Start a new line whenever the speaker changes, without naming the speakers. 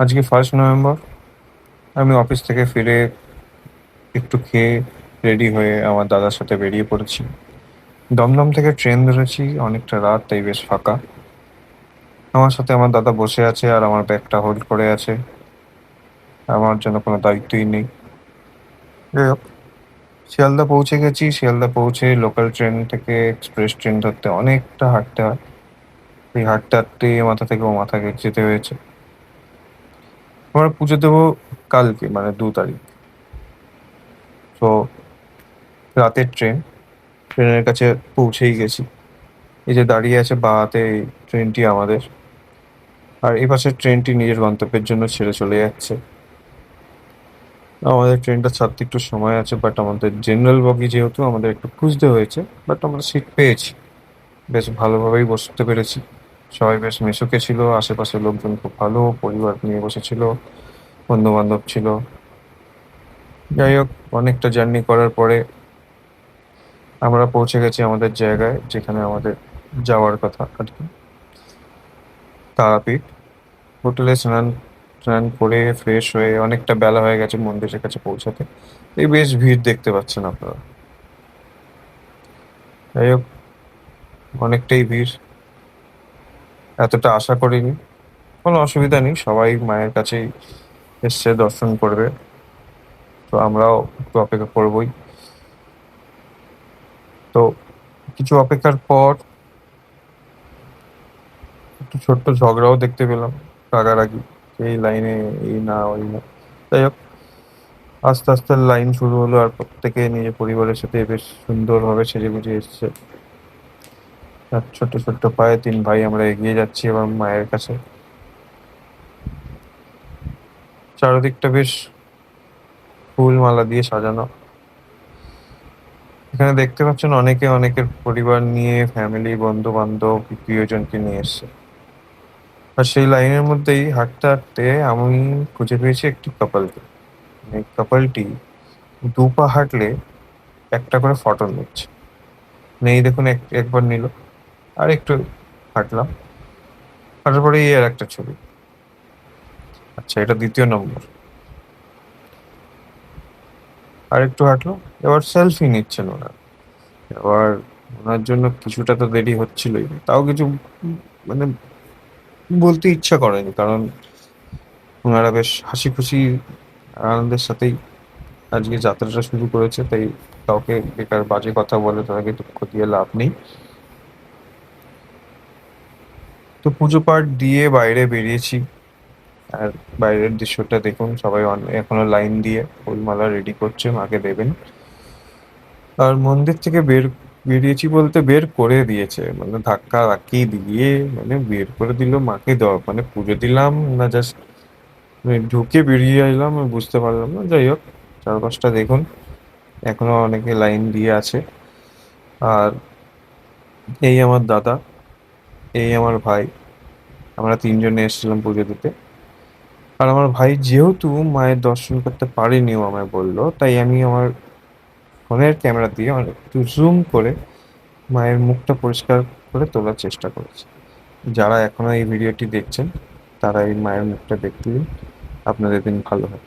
আজকে 1 নভেম্বর। আমি অফিস থেকে ফিরে একটু খেয়ে রেডি হয়ে আমার দাদার সাথে বেরিয়ে পড়েছি। দমদম থেকে ট্রেন ধরেছি, অনেকটা রাত, তাই বেশ ফাঁকা। আমার সাথে আমার দাদা বসে আছে আর আমার ব্যাগটা হোল্ড করে আছে। আমার জন্য কোনো দায়িত্বই নেই। যাই হোক, শিয়ালদা পৌঁছে গেছি। শিয়ালদা পৌঁছে লোকাল ট্রেন থেকে এক্সপ্রেস ট্রেন ধরতে অনেকটা হাঁটতে হয়। এই হাঁটতে হাঁটতে এ মাথা থেকে ও মাথা যেতে হয়েছে। আমরা পুজো দেবো কালকে, মানে 2 তারিখ। তো রাতের ট্রেন, ট্রেনের কাছে পৌঁছেই গেছি। এই যে দাঁড়িয়ে আছে বাঁ হাতে, এই ট্রেনটি আমাদের। আর এই পাশের ট্রেনটি নিজের গন্তব্যের জন্য ছেড়ে চলে যাচ্ছে। আমাদের ট্রেনটা ছাড়তে একটু সময় আছে, বাট আমাদের জেনারেল বগি যেহেতু, আমাদের একটু খুঁজতে হয়েছে, বাট আমরা সিট পেয়েছি। বেশ ভালোভাবেই বসতে পেরেছি। সবাই বেশ মিশুকে ছিল, আশেপাশের লোকজন খুব ভালো, পরিবার নিয়ে বসেছিল, বন্ধু বান্ধব ছিল। যাই হোক, অনেকটা জার্নি করার পরে আমরা পৌঁছে গেছি আমাদের জায়গায়, যেখানে আমাদের যাওয়ার কথা আর কি, তারাপীঠ। হোটেলে স্নান স্নান করে ফ্রেশ হয়ে অনেকটা বেলা হয়ে গেছে মন্দিরের কাছে পৌঁছাতে। এই বেশ ভিড় দেখতে পাচ্ছেন আপনারা। যাই হোক, অনেকটাই ভিড়। এতটা আশা করিনি। কোনো অসুবিধা নেই, সবাই মায়ের কাছেই এসছে দর্শন করবে। তো আমরাও একটু অপেক্ষা করবই। তো কিছু অপেক্ষার পর একটু ছোট্ট ঝগড়াও দেখতে পেলাম, রাগারাগি, এই লাইনে এই না ওই না। যাই হোক, আস্তে আস্তে লাইন শুরু হলো আর প্রত্যেকে নিজের পরিবারের সাথে বেশ সুন্দরভাবে সেজে গুজে এসছে। আর ছোট্ট ছোট্ট পায়ে 3 ভাই আমরা এগিয়ে যাচ্ছি এবং মায়ের কাছে। চারিদিকটা বেশ ফুল মালা দিয়ে সাজানো। এখানে দেখতে পাচ্ছেন অনেকে অনেকের পরিবার নিয়ে, ফ্যামিলি, বন্ধু বান্ধব, প্রিয়জনকে নিয়ে এসছে। আর সেই লাইনের মধ্যেই হাঁটতে হাঁটতে আমি খুঁজে পেয়েছি একটি কাপলকে। এই কাপলটি 2 পা হাঁটলে একটা করে ফটো নিচ্ছে। নেই দেখুন, একবার নিল, আর একটু হাঁটলাম, হাঁটার পরে এই আর একটা ছবি। আচ্ছা, এটা 2য় নম্বর। আর একটু হাঁটলো, এবার সেলফি নিচ্ছেন ওরা। এবার ওনার জন্য কিছুটা তো দেরি হচ্ছিলই, তাও কিছু মানে বলতে ইচ্ছা করেনি, কারণ ওনারা বেশ হাসি খুশি আনন্দের সাথেই আজকে যাত্রাটা শুরু করেছে, তাই কাউকে বেকার বাজে কথা বলে তাদেরকে দুঃখ দিয়ে লাভ নেই। তো পুজো পাঠ দিয়ে বাইরে বেরিয়েছি। আর বাইরের দৃশ্যটা দেখুন, সবাই এখনো লাইন দিয়ে ফুলমালা রেডি করছে, মাকে দেবেন। আর মন্দির থেকে বেরিয়েছি বলতে বের করে দিয়েছে, মানে ধাক্কা ধাক্কি দিয়ে, মানে বের করে দিল মাকে। দেওয়া মানে পুজো দিলাম না, জাস্ট ঢুকে বেরিয়ে এলাম, আমি বুঝতে পারলাম না। যাই হোক, চারপাশটা দেখুন, এখনো অনেকে লাইন দিয়ে আছে। আর এই আমার দাদা, এই আমার ভাই, আমরা 3জনে এসেছিলাম পুজো দিতে। আর আমার ভাই যেহেতু মায়ের দর্শন করতে পারেনি, ও আমায় বললো, তাই আমি আমার ফোনের ক্যামেরা দিয়ে একটু জুম করে মায়ের মুখটা পরিষ্কার করে তোলার চেষ্টা করেছি। যারা এখনো এই ভিডিওটি দেখছেন, তারা এই মায়ের মুখটা দেখতে দিন, আপনাদের দিন ভালো হয়।